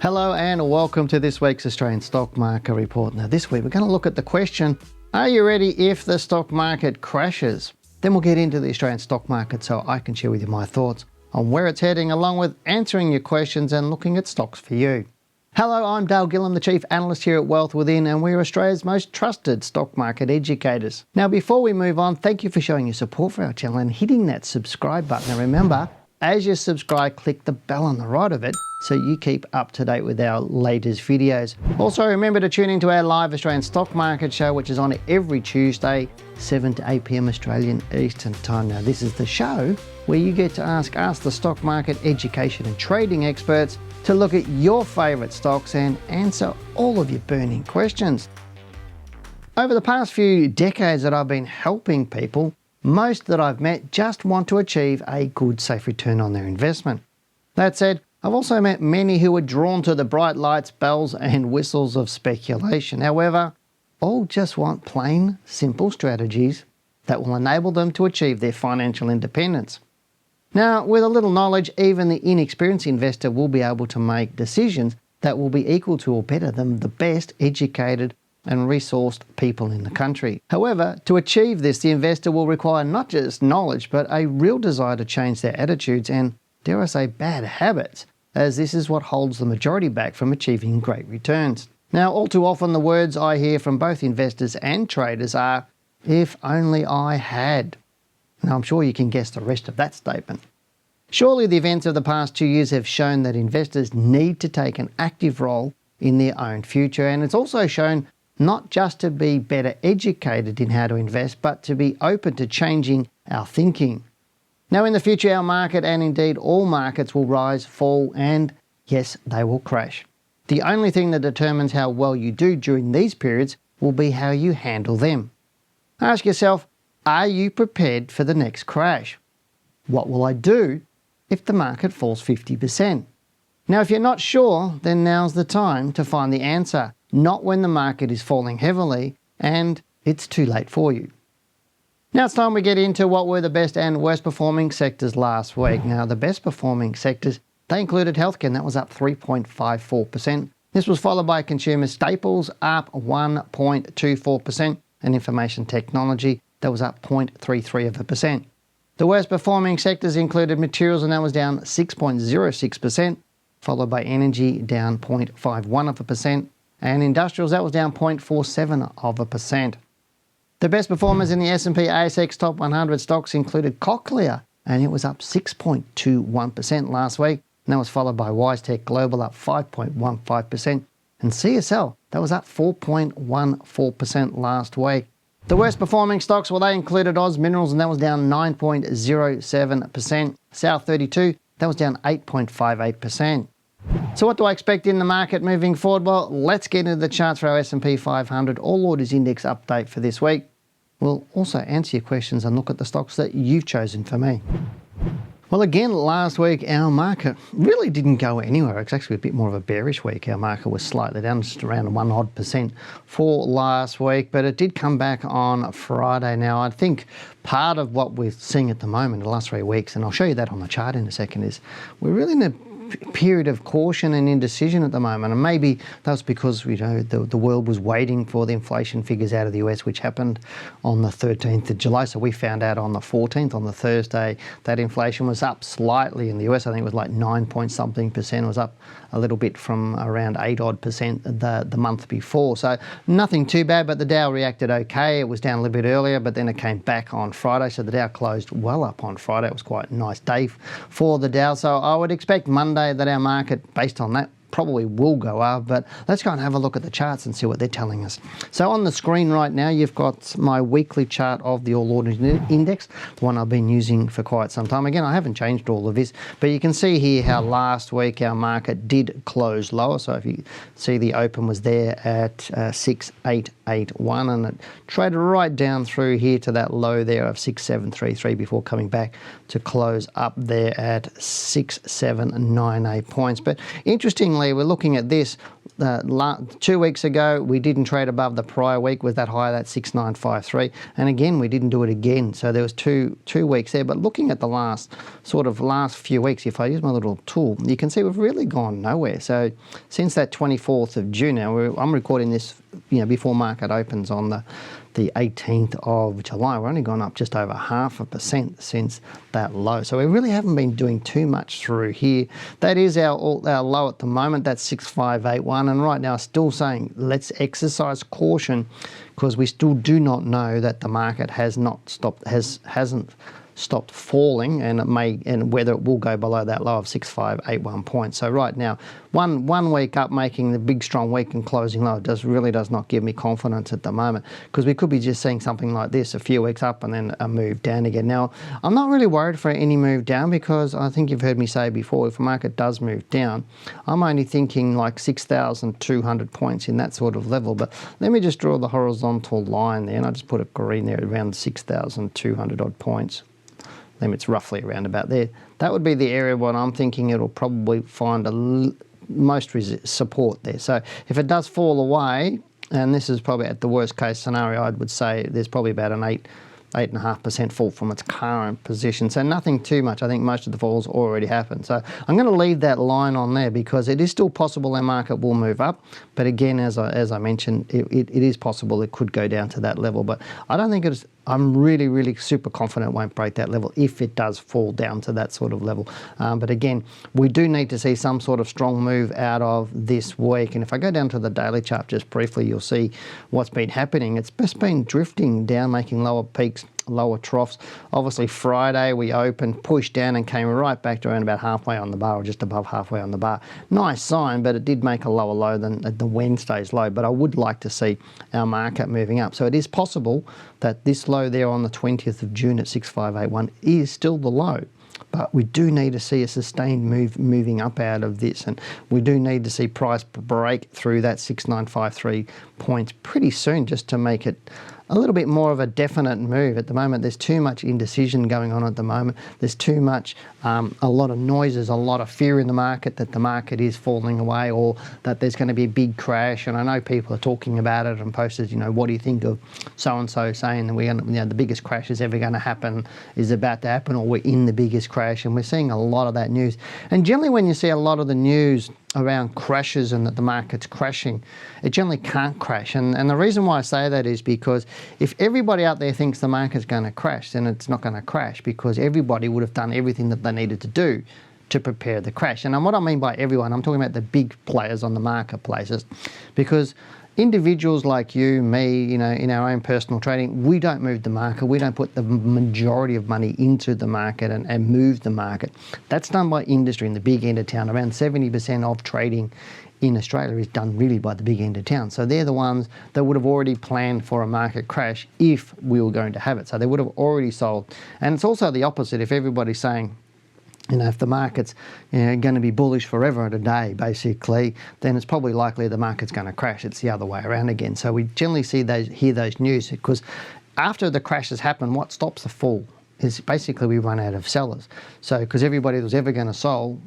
Hello and welcome to this week's Australian Stock Market Report. Now this week we're going to look at the question, are you ready if the stock market crashes? Then we'll get into the Australian stock market so I can share with you my thoughts on where it's heading, along with answering your questions and looking at stocks for you. Hello, I'm Dale Gillham, the Chief Analyst here at Wealth Within, and we're Australia's most trusted stock market educators. Now before we move on, thank you for showing your support for our channel and hitting that subscribe button. And remember, as you subscribe, click the bell on the right of it so you keep up to date with our latest videos. Also, remember to tune into our live Australian stock market show, which is on every Tuesday, 7 to 8 p.m. Australian Eastern Time. Now, this is the show where you get to ask the stock market education and trading experts to look at your favourite stocks and answer all of your burning questions. Over the past few decades that I've been helping people, most that I've met just want to achieve a good, safe return on their investment. That said, I've also met many who are drawn to the bright lights, bells and whistles of speculation. However, all just want plain, simple strategies that will enable them to achieve their financial independence. Now, with a little knowledge, even the inexperienced investor will be able to make decisions that will be equal to or better than the best educated and resourced people in the country. However, to achieve this, the investor will require not just knowledge, but a real desire to change their attitudes and, dare I say, bad habits, as this is what holds the majority back from achieving great returns. Now, all too often the words I hear from both investors and traders are, if only I had. Now, I'm sure you can guess the rest of that statement. Surely the events of the past 2 years have shown that investors need to take an active role in their own future, and it's also shown not just to be better educated in how to invest, but to be open to changing our thinking. Now in the future, our market, and indeed all markets, will rise, fall, and yes, they will crash. The only thing that determines how well you do during these periods will be how you handle them. Ask yourself, are you prepared for the next crash? What will I do if the market falls 50%? Now, if you're not sure, then now's the time to find the answer, not when the market is falling heavily and it's too late for you. Now it's time we get into what were the best and worst performing sectors last week. Now, the best performing sectors, they included healthcare, and that was up 3.54%. This was followed by consumer staples, up 1.24%, and information technology, that was up 0.33%. The worst performing sectors included materials, and that was down 6.06%, followed by energy, down 0.51%, and industrials, that was down 0.47%. The best performers in the S&P ASX Top 100 stocks included Cochlear, and it was up 6.21% last week, and that was followed by WiseTech Global, up 5.15%, and CSL, that was up 4.14% last week. The worst performing stocks, well, they included Oz Minerals, and that was down 9.07%. South 32, that was down 8.58%. So what do I expect in the market moving forward? Well, let's get into the charts for our S&P 500 All Ordinaries Index update for this week. We'll also answer your questions and look at the stocks that you've chosen for me. Well, again, last week our market really didn't go anywhere. It's actually a bit more of a bearish week. Our market was slightly down, just around 1% for last week, but it did come back on Friday. Now, I think part of what we're seeing at the moment in the last 3 weeks, and I'll show you that on the chart in a second, is we're really in a period of caution and indecision at the moment, and maybe that's because the world was waiting for the inflation figures out of the US, which happened on the 13th of July. So we found out on the 14th, on the Thursday, that inflation was up slightly in the US. I think it was like 9 point something percent. It was up a little bit from around 8% the month before. So nothing too bad, but the Dow reacted okay. It was down a little bit earlier, but then it came back on Friday. So the Dow closed well up on Friday. It was quite a nice day for the Dow. So I would expect Monday that our market, based on that, probably will go up, but let's go and have a look at the charts and see what they're telling us. So on the screen right now, you've got my weekly chart of the All Ordinaries Index, the one I've been using for quite some time. Again, I haven't changed all of this, but you can see here how last week our market did close lower. So if you see, the open was there at 6881, and it traded right down through here to that low there of 6733 before coming back to close up there at 6798 points. But interestingly interestingly, we're looking at this. 2 weeks ago, we didn't trade above the prior week with that high, that 6953, and again we didn't do it again. So there was two weeks there. But looking at the last few weeks, if I use my little tool, you can see we've really gone nowhere. So since that 24th of June, now I'm recording this, before market opens on the 18th of July. We're only gone up just over 0.5% since that low. So we really haven't been doing too much through here. That is our low at the moment. That's 6581. And right now, still saying let's exercise caution, because we still do not know that the market hasn't stopped falling, and whether it will go below that low of 6581 points. So right now, one week up, making the big strong week and closing low really does not give me confidence at the moment, because we could be just seeing something like this, a few weeks up and then a move down again. Now, I'm not really worried for any move down, because I think you've heard me say before, if a market does move down, I'm only thinking like 6,200 points in that sort of level. But let me just draw the horizontal line there, and I just put a green there around 6,200 odd points. It's roughly around about there. That would be the area where I'm thinking it'll probably find most support there. So if it does fall away, and this is probably at the worst case scenario, I would say there's probably about an 8.5% fall from its current position. So nothing too much. I think most of the falls already happened. So I'm going to leave that line on there, because it is still possible our market will move up. But again, as I mentioned, it is possible it could go down to that level. But I don't think I'm really, really super confident it won't break that level if it does fall down to that sort of level. But again, we do need to see some sort of strong move out of this week. And if I go down to the daily chart just briefly, you'll see what's been happening. It's just been drifting down, making lower peaks, lower troughs. Obviously, Friday we opened, pushed down and came right back to around about halfway on the bar, or just above halfway on the bar. Nice sign, but it did make a lower low than the Wednesday's low. But I would like to see our market moving up. So it is possible that this low there on the 20th of June at 6581 is still the low. But we do need to see a sustained move moving up out of this, and we do need to see price break through that 6953 points pretty soon, just to make it a little bit more of a definite move. At the moment, there's too much indecision going on at the moment. There's too much, a lot of noises, a lot of fear in the market that the market is falling away, or that there's going to be a big crash. And I know people are talking about it and posted, what do you think of so-and-so saying that the biggest crash is ever going to happen, is about to happen, or we're in the biggest crash. And we're seeing a lot of that news. And generally when you see a lot of the news around crashes and that the market's crashing, it generally can't crash. And the reason why I say that is because if everybody out there thinks the market's going to crash, then it's not going to crash, because everybody would have done everything that they needed to do to prepare the crash. And what I mean by everyone, I'm talking about the big players on the marketplaces, because individuals like you, me, in our own personal trading, we don't move the market. We don't put the majority of money into the market and move the market. That's done by industry in the big end of town. Around 70% of trading in Australia is done really by the big end of town. So they're the ones that would have already planned for a market crash if we were going to have it. So they would have already sold. And it's also the opposite. If everybody's saying, if the market's going to be bullish forever and a day, basically, then it's probably likely the market's going to crash. It's the other way around again. So we generally hear those news, because after the crashes happen, what stops the fall is basically we run out of sellers. So because everybody that was ever going to sell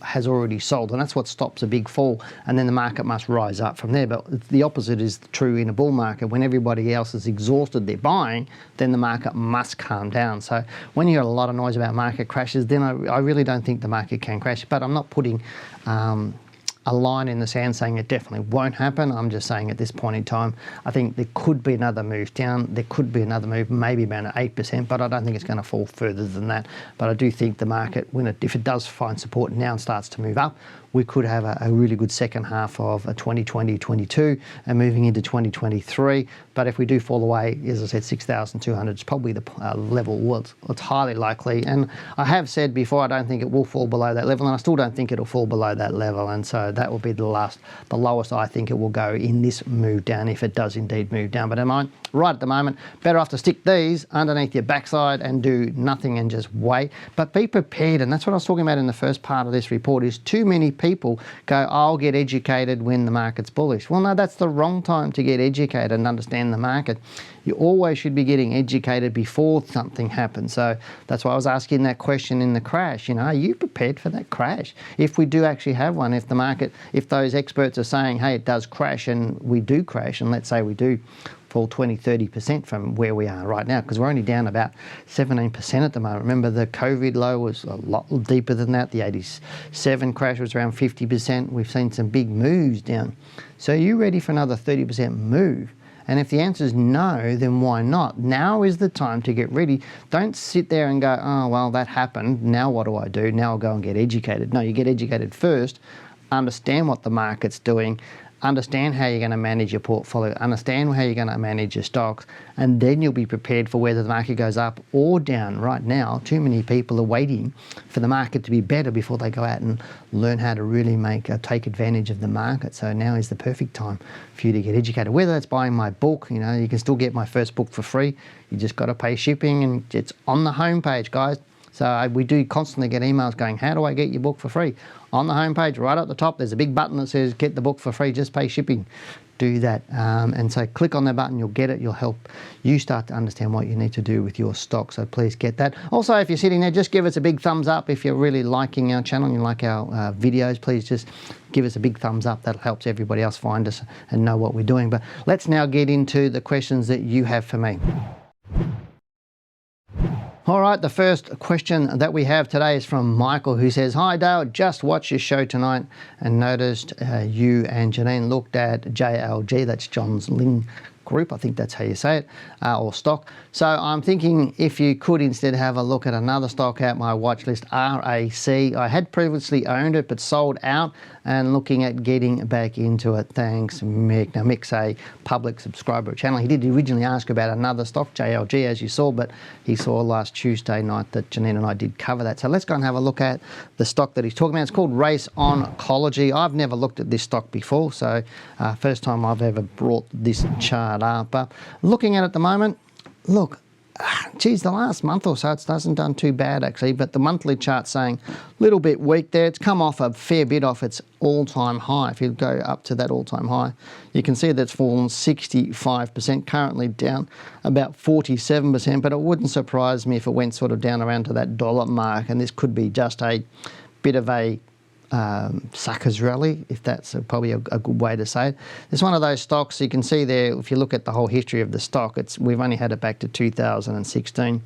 has already sold, and that's what stops a big fall, and then the market must rise up from there. But the opposite is true in a bull market. When everybody else has exhausted their buying, then the market must calm down. So when you hear a lot of noise about market crashes, then I really don't think the market can crash. But I'm not putting a line in the sand saying it definitely won't happen. I'm just saying at this point in time, I think there could be another move down. There could be another move, maybe about 8%, but I don't think it's going to fall further than that. But I do think the market, if it does find support now and starts to move up, we could have a really good second half of 2020-22 and moving into 2023. But if we do fall away, as I said, 6,200 is probably the level. Well, it's highly likely. And I have said before, I don't think it will fall below that level, and I still don't think it'll fall below that level. And so that will be the lowest I think it will go in this move down, if it does indeed move down. But right at the moment, better off to stick these underneath your backside and do nothing and just wait. But be prepared, and that's what I was talking about in the first part of this report, is too many people people go, I'll get educated when the market's bullish. Well, no, that's the wrong time to get educated and understand the market. You always should be getting educated before something happens. So that's why I was asking that question in the crash. Are you prepared for that crash? If we do actually have one, if the market, if those experts are saying, hey, it does crash, and we do crash, and let's say we do fall 20-30% from where we are right now, because we're only down about 17% at the moment. Remember, the COVID low was a lot deeper than that. The 87 crash was around 50%. We've seen some big moves down. So are you ready for another 30% move? And if the answer is no, then why not? Now is the time to get ready. Don't sit there and go, oh, well, that happened. Now what do I do? Now I'll go and get educated. No, you get educated first, understand what the market's doing, understand how you're going to manage your portfolio, understand how you're going to manage your stocks, and then you'll be prepared for whether the market goes up or down. Right now, too many people are waiting for the market to be better before they go out and learn how to really take advantage of the market. So now is the perfect time for you to get educated. Whether that's buying my book, you can still get my first book for free. You just got to pay shipping, and it's on the homepage, guys. So we do constantly get emails going, how do I get your book for free? On the homepage, right at the top, there's a big button that says get the book for free, just pay shipping. Do that. And so click on that button, you'll get it. You'll help you start to understand what you need to do with your stock. So please get that. Also, if you're sitting there, just give us a big thumbs up. If you're really liking our channel and you like our videos, please just give us a big thumbs up. That helps everybody else find us and know what we're doing. But let's now get into the questions that you have for me. All right, the first question that we have today is from Michael, who says, hi Dale, just watched your show tonight and noticed you and Janine looked at JLG, that's John's Ling Group, I think that's how you say it, or stock. So I'm thinking if you could instead have a look at another stock at my watch list, RAC. I had previously owned it but sold out and looking at getting back into it. Thanks, Mick. Now, Mick's a public subscriber channel. He did originally ask about another stock, JLG, as you saw, but he saw last Tuesday night that Janine and I did cover that. So let's go and have a look at the stock that he's talking about. It's called Race Oncology. I've never looked at this stock before, so first time I've ever brought this chart up. Looking at the moment, look, geez, the last month or so it hasn't done too bad actually, but the monthly chart's saying a little bit weak there. It's come off a fair bit off its all-time high. If you go up to that all-time high, you can see that's fallen 65%, currently down about 47%, but it wouldn't surprise me if it went sort of down around to that dollar mark, and this could be just a bit of a suckers rally, if that's probably a good way to say it. It's one of those stocks you can see there. If you look at the whole history of the stock, we've only had it back to 2016.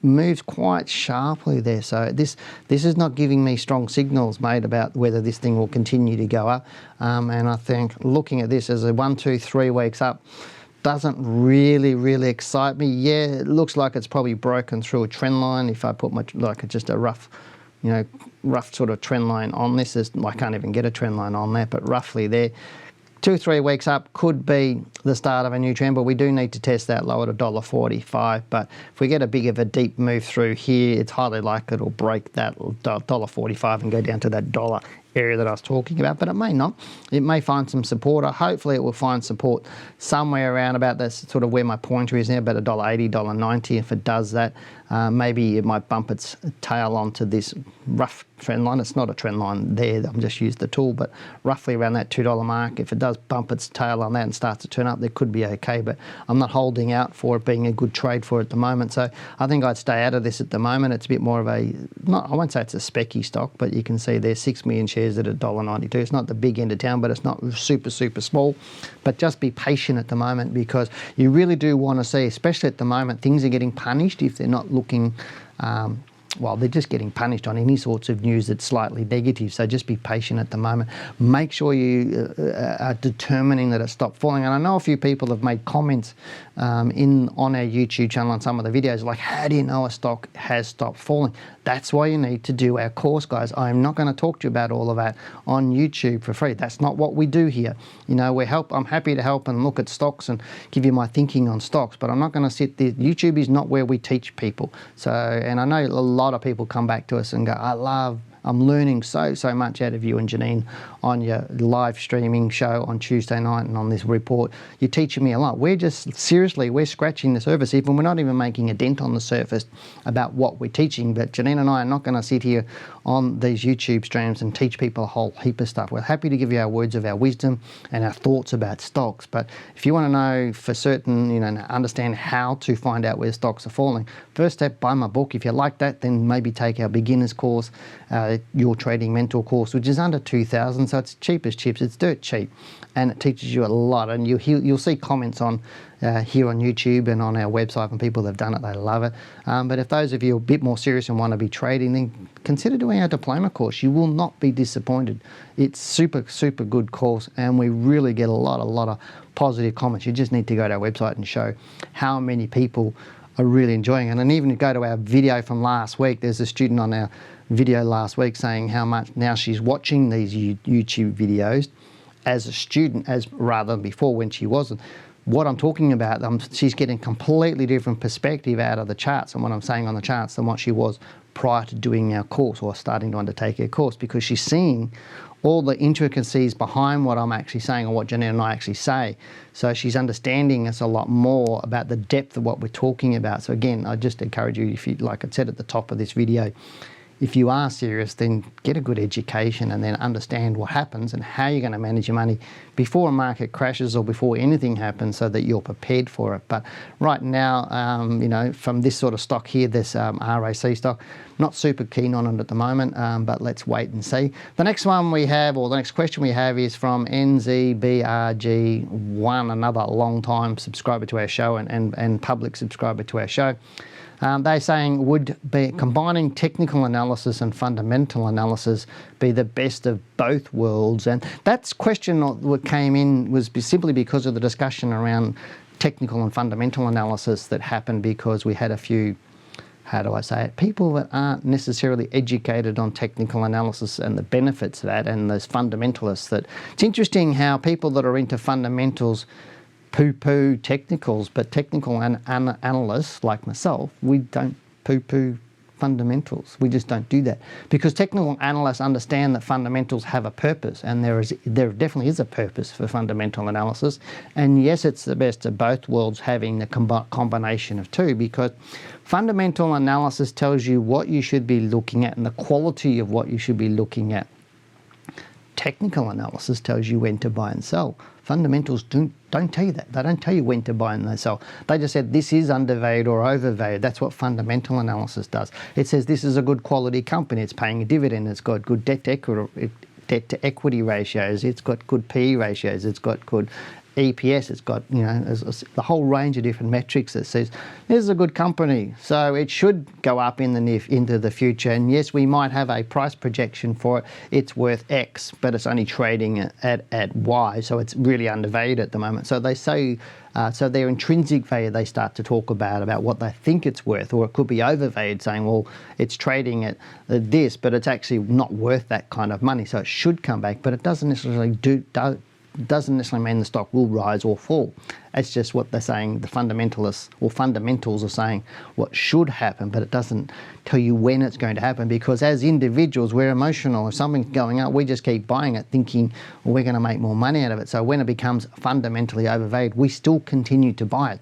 Moves quite sharply there. So this is not giving me strong signals, mate, about whether this thing will continue to go up. And I think looking at this as a 1, 2, 3 weeks up doesn't really excite me. Yeah, it looks like it's probably broken through a trend line. If I put just a rough sort of trend line on this. I can't even get a trend line on that, but roughly there. 2, 3 weeks up could be the start of a new trend, but we do need to test that lower to $1.45. But if we get a big of a deep move through here, it's highly likely it'll break that $1.45 and go down to that dollar area that I was talking about, but it may not. It may find some support. Hopefully it will find support somewhere around about that's sort of where my pointer is now, about $1.80, $1.90. If it does that, maybe it might bump its tail onto this rough trend line. It's not a trend line there, I've just used the tool, but roughly around that $2 mark. If it does bump its tail on that and starts to turn up, there could be okay, but I'm not holding out for it being a good trade for it at the moment. So I think I'd stay out of this at the moment. It's a bit more of I won't say it's a specky stock, but you can see there's 6 million shares at $1.92. It's not the big end of town, but it's not super small. But just be patient at the moment, because you really do want to see, especially at the moment, things are getting punished if they're not looking they're just getting punished on any sorts of news that's slightly negative. So just be patient at the moment. Make sure you are determining that it stopped falling. And I know a few people have made comments on our YouTube channel on some of the videos, like, how do you know a stock has stopped falling? That's why you need to do our course, guys. I'm not going to talk to you about all of that on YouTube for free. That's not what we do here. I'm happy to help and look at stocks and give you my thinking on stocks, but I'm not going to sit there. YouTube is not where we teach people. So, and I know a lot of people come back to us and go, I love I'm learning so much out of you and Janine on your live streaming show on Tuesday night and on this report. You're teaching me a lot. We're scratching the surface. We're not even making a dent on the surface about what we're teaching. But Janine and I are not going to sit here on these YouTube streams and teach people a whole heap of stuff. We're happy to give you our words of our wisdom and our thoughts about stocks. But if you want to know for certain, understand how to find out where stocks are falling, first step, buy my book. If you like that, then maybe take our beginners course, your trading mentor course, which is under $2,000, so it's cheap as chips. It's dirt cheap, and it teaches you a lot. And you'll see comments on here on YouTube and on our website from people that have done it. They love it. But if those of you are a bit more serious and want to be trading, then consider doing our diploma course. You will not be disappointed. It's super good course, and we really get a lot of positive comments. You just need to go to our website and show how many people are really enjoying it. And even go to our video from last week. There's a student on our video last week saying how much now she's watching these YouTube videos as a student, as rather than before when she wasn't. What I'm talking about, she's getting completely different perspective out of the charts and what I'm saying on the charts than what she was prior to doing our course or starting to undertake our course, because she's seeing all the intricacies behind what I'm actually saying or what Janine and I actually say. So she's understanding us a lot more about the depth of what we're talking about. So again, I just encourage you, if you, like I said at the top of this video, if you are serious, then get a good education and then understand what happens and how you're going to manage your money before a market crashes or before anything happens, so that you're prepared for it. But right now, from this sort of stock here, this RAC stock, not super keen on it at the moment, but let's wait and see. The next one we have, or the next question we have, is from NZBRG1, another long time subscriber to our show and public subscriber to our show. They're saying, would be combining technical analysis and fundamental analysis be the best of both worlds? And that question that came in was simply because of the discussion around technical and fundamental analysis that happened, because we had a few, how do I say it, people that aren't necessarily educated on technical analysis and the benefits of that, and those fundamentalists. That it's interesting how people that are into fundamentals poo-poo technicals, but technical analysts like myself, we don't poo-poo fundamentals. We just don't do that, because technical analysts understand that fundamentals have a purpose, and there definitely is a purpose for fundamental analysis. And yes, it's the best of both worlds, having the combination of two, because fundamental analysis tells you what you should be looking at and the quality of what you should be looking at. Technical analysis tells you when to buy and sell. Fundamentals don't tell you that. They don't tell you when to buy and sell. They just said this is undervalued or overvalued. That's what fundamental analysis does. It says this is a good quality company. It's paying a dividend. It's got good debt to equity ratios. It's got good PE ratios. It's got good EPS. It's got the whole range of different metrics that says this is a good company, so it should go up into the future. And yes, we might have a price projection for it. It's worth X, but it's only trading at Y, so it's really undervalued at the moment. So they say, so their intrinsic value they start to talk about what they think it's worth, or it could be overvalued, saying, well, it's trading at this, but it's actually not worth that kind of money, so it should come back. But it doesn't necessarily doesn't necessarily mean the stock will rise or fall. It's just what they're saying. The fundamentalists or fundamentals are saying what should happen, but it doesn't tell you when it's going to happen, because as individuals, we're emotional. If something's going up, we just keep buying it thinking, well, we're going to make more money out of it. So when it becomes fundamentally overvalued, we still continue to buy it,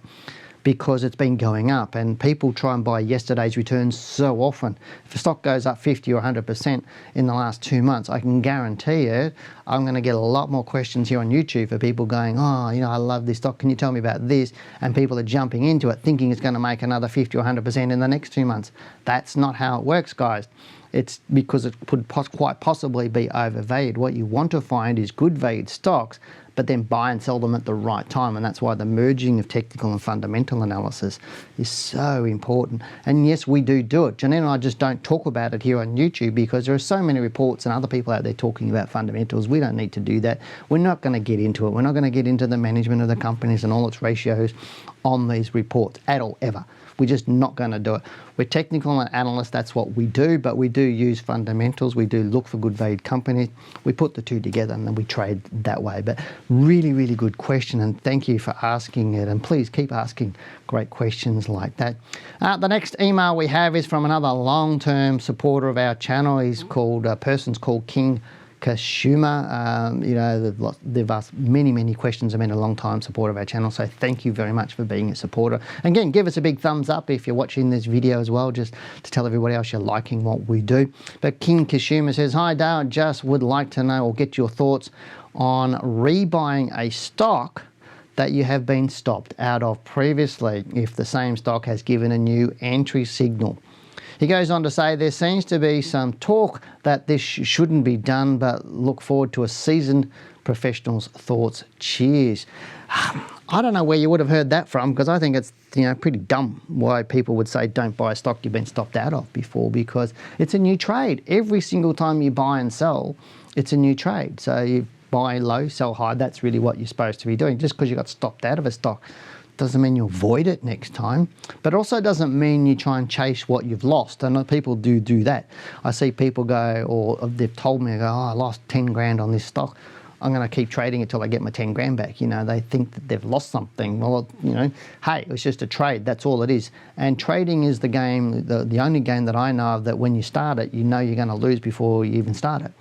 because it's been going up, and people try and buy yesterday's returns so often. If a stock goes up 50 or 100% in the last 2 months, I can guarantee you I'm going to get a lot more questions here on YouTube for people going, oh, I love this stock, can you tell me about this? And people are jumping into it thinking it's going to make another 50 or 100% in the next 2 months. That's not how it works, guys. It's because it could quite possibly be overvalued. What you want to find is good valued stocks, but then buy and sell them at the right time. And that's why the merging of technical and fundamental analysis is so important. And yes, we do it. Janine and I just don't talk about it here on YouTube, because there are so many reports and other people out there talking about fundamentals. We don't need to do that. We're not going to get into it. We're not going to get into the management of the companies and all its ratios on these reports at all, ever. We're just not going to do it. We're technical and analysts, that's what we do, but we do use fundamentals. We do look for good valued companies. We put the two together and then we trade that way. But Really, really good question, and thank you for asking it. And please keep asking great questions like that. The next email we have is from another long-term supporter of our channel. He's called, person's called King Kashuma. They've asked many questions and been a long time supporter of our channel, so thank you very much for being a supporter. Again, give us a big thumbs up if you're watching this video as well, just to tell everybody else you're liking what we do. But King Kashuma says, hi Dale, just would like to know or get your thoughts on rebuying a stock that you have been stopped out of previously if the same stock has given a new entry signal. He goes on to say, there seems to be some talk that this shouldn't be done, but look forward to a seasoned professional's thoughts. Cheers. I don't know where you would have heard that from, because I think it's pretty dumb why people would say don't buy a stock you've been stopped out of before, because it's a new trade. Every single time you buy and sell, it's a new trade. So you buy low, sell high. That's really what you're supposed to be doing. Just because you got stopped out of a stock doesn't mean you'll avoid it next time, but also doesn't mean you try and chase what you've lost. And people do that. I see people go, or they've told me, I lost 10 grand on this stock. I'm going to keep trading it till I get my 10 grand back. They think that they've lost something. Well, hey, it's just a trade. That's all it is. And trading is the game, the only game that I know of that when you start it, you know you're going to lose before you even start it.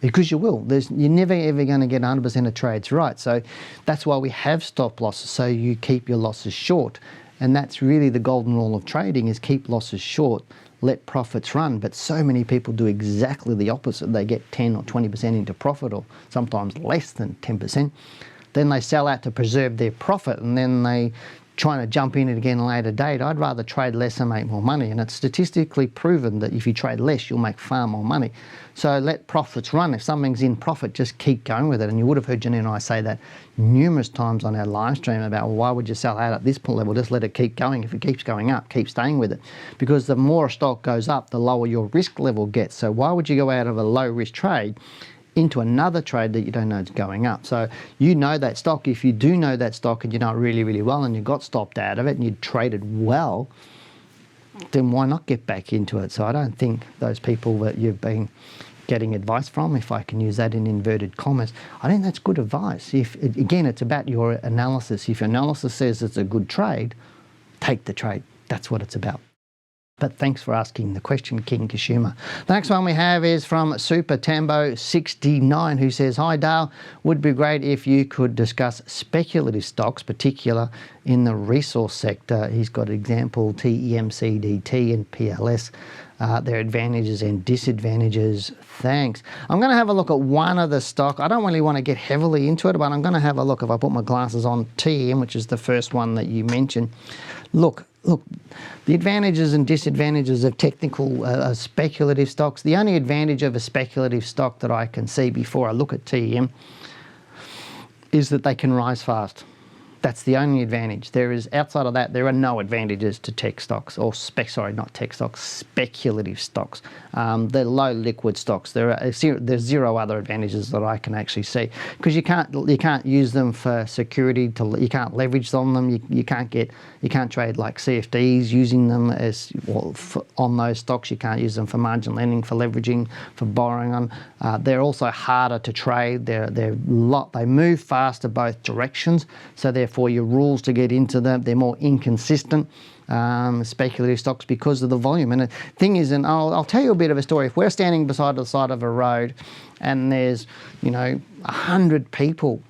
Because you will. You're never ever going to get 100% of trades right. So that's why we have stop losses, so you keep your losses short. And that's really the golden rule of trading, is keep losses short, let profits run. But so many people do exactly the opposite. They get 10 or 20% into profit, or sometimes less than 10%. Then they sell out to preserve their profit, and then they trying to jump in it again at a later date. I'd rather trade less and make more money. And it's statistically proven that if you trade less, you'll make far more money. So let profits run. If something's in profit, just keep going with it. And you would have heard Jenny and I say that numerous times on our live stream about, well, why would you sell out at this level? Just let it keep going. If it keeps going up, keep staying with it. Because the more a stock goes up, the lower your risk level gets. So why would you go out of a low risk trade into another trade that you don't know is going up? So you know that stock. If you do know that stock and you know it really, really well, and you got stopped out of it and you traded well, then why not get back into it? So I don't think those people that you've been getting advice from, if I can use that in inverted commas, I think that's good advice. Again, it's about your analysis. If your analysis says it's a good trade, take the trade. That's what it's about. But thanks for asking the question, King Kashima. The next one we have is from Super Tambo 69, who says, hi Dale, would be great if you could discuss speculative stocks, particular in the resource sector. He's got example TEMCDT and PLS, their advantages and disadvantages. Thanks. I'm going to have a look at one of the stock. I don't really want to get heavily into it, but I'm going to have a look, if I put my glasses on, TEM, which is the first one that you mentioned. Look, the advantages and disadvantages of technical speculative stocks. The only advantage of a speculative stock that I can see before I look at TEM is that they can rise fast. That's the only advantage. Outside of that, there are no advantages to tech stocks, or not tech stocks, speculative stocks. They're low liquid stocks. There's zero other advantages that I can actually see, because you can't use them for security. You can't leverage on them. You can't trade like CFDs using them on those stocks. You can't use them for margin lending, for leveraging, for borrowing on. They're also harder to trade. They move faster both directions, so therefore your rules to get into them, they're more inconsistent, speculative stocks, because of the volume. And the thing is, and I'll tell you a bit of a story. If we're standing beside the side of a road and there's 100 people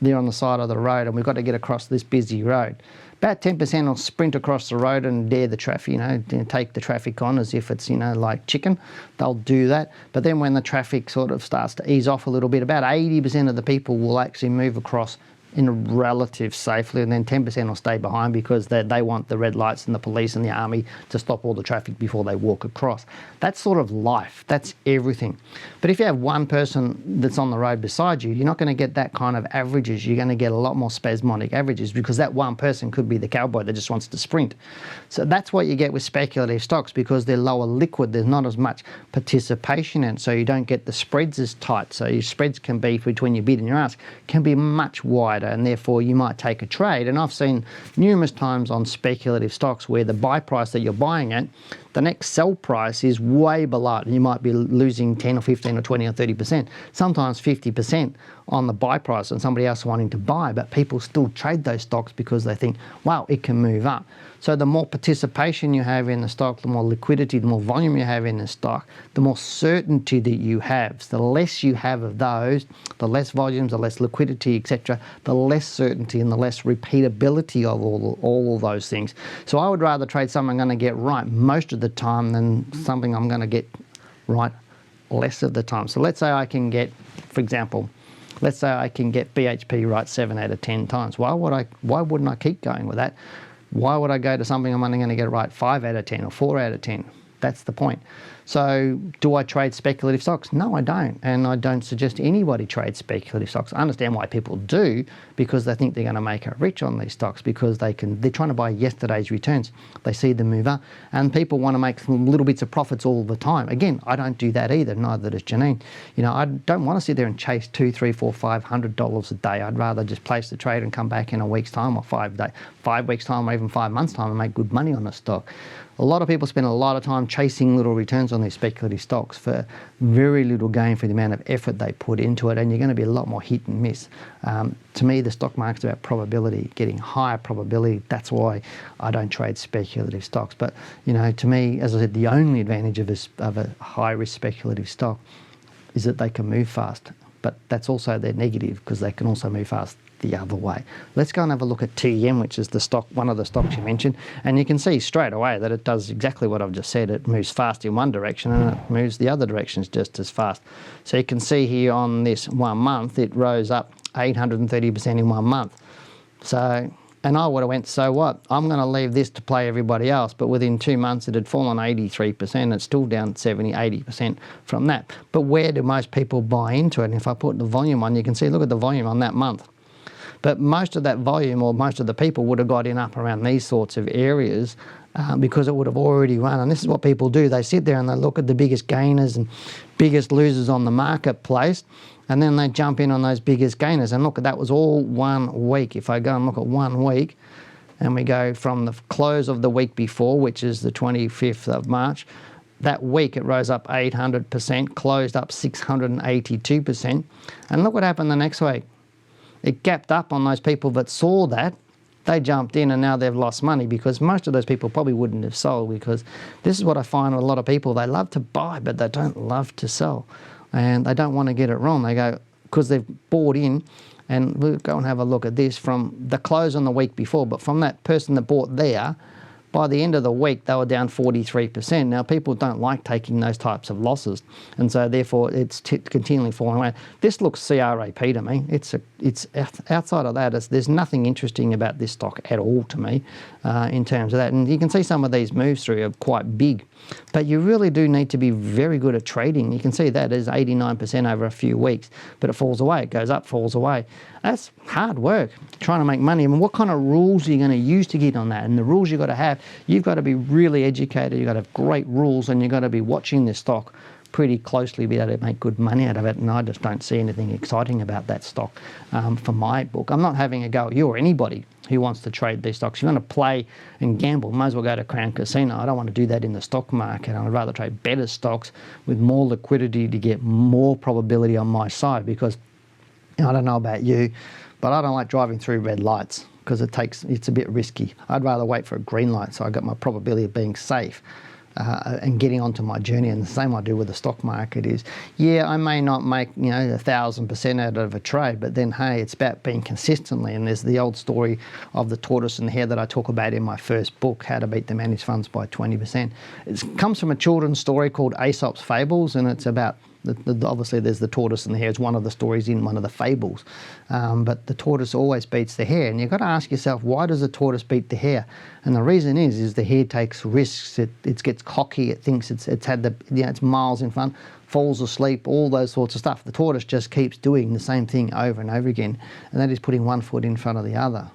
there on the side of the road, and we've got to get across this busy road, about 10% will sprint across the road and dare the traffic, take the traffic on as if it's, like chicken. They'll do that. But then when the traffic sort of starts to ease off a little bit, about 80% of the people will actually move across in relative safely, and then 10% will stay behind because they want the red lights and the police and the army to stop all the traffic before they walk across. That's sort of life. That's everything. But if you have one person that's on the road beside you, you're not going to get that kind of averages. You're going to get a lot more spasmodic averages, because that one person could be the cowboy that just wants to sprint. So that's what you get with speculative stocks, because they're lower liquid. There's not as much participation in it, so you don't get the spreads as tight. So your spreads can be, between your bid and your ask, can be much wider, and therefore you might take a trade. And I've seen numerous times on speculative stocks where the buy price that you're buying at the next sell price is way below it, and you might be losing 10 or 15 or 20 or 30%, sometimes 50% on the buy price and somebody else wanting to buy, but people still trade those stocks because they think, wow, it can move up. So the more participation you have in the stock, the more liquidity, the more volume you have in the stock, the more certainty that you have. So the less you have of those, the less volumes, the less liquidity, etc., the less certainty and the less repeatability of all of those things. So I would rather trade something I'm going to get right most of the time than something I'm going to get right less of the time. So let's say I can get, for example, let's say I can get BHP right 7 out of 10 times. Why wouldn't I keep going with that? Why would I go to something I'm only going to get right 5 out of 10 or 4 out of 10? That's the point. So do I trade speculative stocks? No, I don't. And I don't suggest anybody trade speculative stocks. I understand why people do, because they think they're going to make it rich on these stocks, because they're trying to buy yesterday's returns. They see them move up, and people want to make little bits of profits all the time. Again, I don't do that either, neither does Janine. You know, I don't want to sit there and chase $200, $300, $400, $500 a day. I'd rather just place the trade and come back in a week's time or 5 weeks time or even 5 months time and make good money on the stock. A lot of people spend a lot of time chasing little returns on these speculative stocks for very little gain for the amount of effort they put into it, and you're going to be a lot more hit and miss. To me, the stock market's about probability, getting higher probability. That's why I don't trade speculative stocks. But, you know, to me, as I said, the only advantage of a high-risk speculative stock is that they can move fast. But that's also their negative, because they can also move fast the other way. Let's go and have a look at TM, which is the stock, one of the stocks you mentioned, and you can see straight away that it does exactly what I've just said. It moves fast in one direction and it moves the other directions just as fast. So you can see here on this 1 month, it rose up 830% in 1 month. So, and I would have went, so what? I'm going to leave this to play everybody else. But within 2 months, it had fallen 83%. It's still down 70, 80% from that. But where do most people buy into it? And if I put the volume on, you can see, look at the volume on that month. But most of that volume, or most of the people, would have got in up around these sorts of areas because it would have already run. And this is what people do. They sit there and they look at the biggest gainers and biggest losers on the marketplace, and then they jump in on those biggest gainers. And look, that was all 1 week. If I go and look at 1 week, and we go from the close of the week before, which is the 25th of March, that week it rose up 800%, closed up 682%. And look what happened the next week. It gapped up on those people that saw that. They jumped in and now they've lost money, because most of those people probably wouldn't have sold, because this is what I find with a lot of people. They love to buy, but they don't love to sell. And they don't want to get it wrong. They go, because they've bought in, and we'll go and have a look at this from the close on the week before, but from that person that bought there, by the end of the week, they were down 43%. Now, people don't like taking those types of losses, and so therefore it's continually falling away. This looks CRAP to me. It's outside of that, there's nothing interesting about this stock at all to me in terms of that. And you can see some of these moves through are quite big, but you really do need to be very good at trading. You can see that is 89% over a few weeks, but it falls away. It goes up, falls away. That's hard work, trying to make money. I mean, what kind of rules are you going to use to get on that? And the rules you've got to have, you've got to be really educated, you've got to have great rules, and you've got to be watching this stock pretty closely, be able to make good money out of it. And I just don't see anything exciting about that stock for my book. I'm not having a go at you or anybody who wants to trade these stocks. If you want to play and gamble, might as well go to Crown Casino. I don't want to do that in the stock market. I'd rather trade better stocks with more liquidity to get more probability on my side, because I don't know about you, but I don't like driving through red lights, because it's a bit risky. I'd rather wait for a green light, so I got my probability of being safe and getting onto my journey. And the same I do with the stock market is, yeah, I may not make 1,000% out of a trade, but then hey, it's about being consistently. And there's the old story of the tortoise and the hare that I talk about in my first book, How to Beat the Managed Funds by 20%. It comes from a children's story called Aesop's Fables, and it's about obviously there's the tortoise and the hare. It's one of the stories in one of the fables. But the tortoise always beats the hare. And you've got to ask yourself, why does the tortoise beat the hare? And the reason is the hare takes risks. It gets cocky. It thinks it's had it's miles in front, falls asleep, all those sorts of stuff. The tortoise just keeps doing the same thing over and over again. And that is putting one foot in front of the other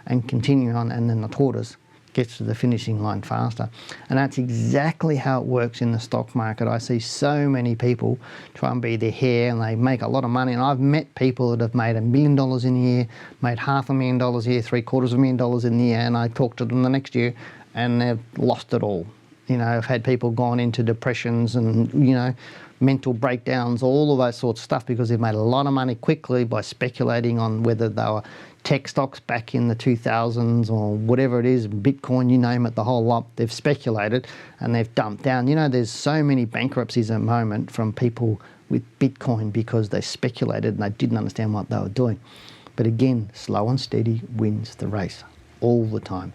and continuing on. And then the tortoise gets to the finishing line faster. And that's exactly how it works in the stock market. I see so many people try and be the hare, and they make a lot of money. And I've met people that have made $1 million in a year, made $500,000 a year, $750,000 in the year, and I talk to them the next year and they've lost it all. You know, I've had people gone into depressions and, you know, mental breakdowns, all of those sorts of stuff, because they've made a lot of money quickly by speculating on whether they were tech stocks back in the 2000s or whatever it is, Bitcoin, you name it, the whole lot. They've speculated and they've dumped down. You know, there's so many bankruptcies at the moment from people with Bitcoin because they speculated and they didn't understand what they were doing. But again, slow and steady wins the race all the time.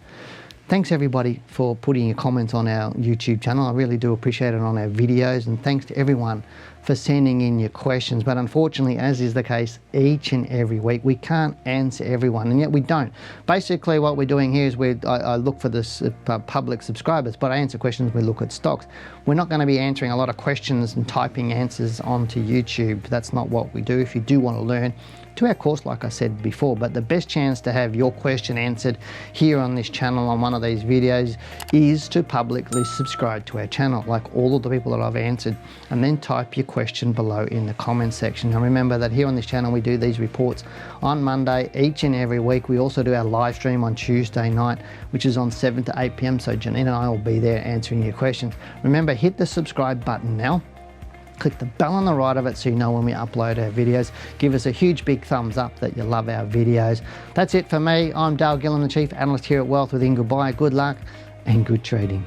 Thanks everybody for putting your comments on our YouTube channel. I really do appreciate it on our videos, and thanks to everyone for sending in your questions. But unfortunately, as is the case each and every week, we can't answer everyone, and yet we don't. Basically what we're doing here is I look for the public subscribers, but I answer questions, we look at stocks. We're not going to be answering a lot of questions and typing answers onto YouTube. That's not what we do. If you do want to learn, to our course, like I said before, but the best chance to have your question answered here on this channel on one of these videos is to publicly subscribe to our channel, like all of the people that I've answered, and then type your question below in the comment section. Now remember that here on this channel we do these reports on Monday each and every week. We also do our live stream on Tuesday night, which is on 7 to 8 p.m. So Janine and I will be there answering your questions. Remember, hit the subscribe button now. Click the bell on the right of it so you know when we upload our videos. Give us a huge big thumbs up that you love our videos. That's it for me. I'm Dale Gillham, the Chief Analyst here at Wealth Within. Goodbye, good luck and good trading.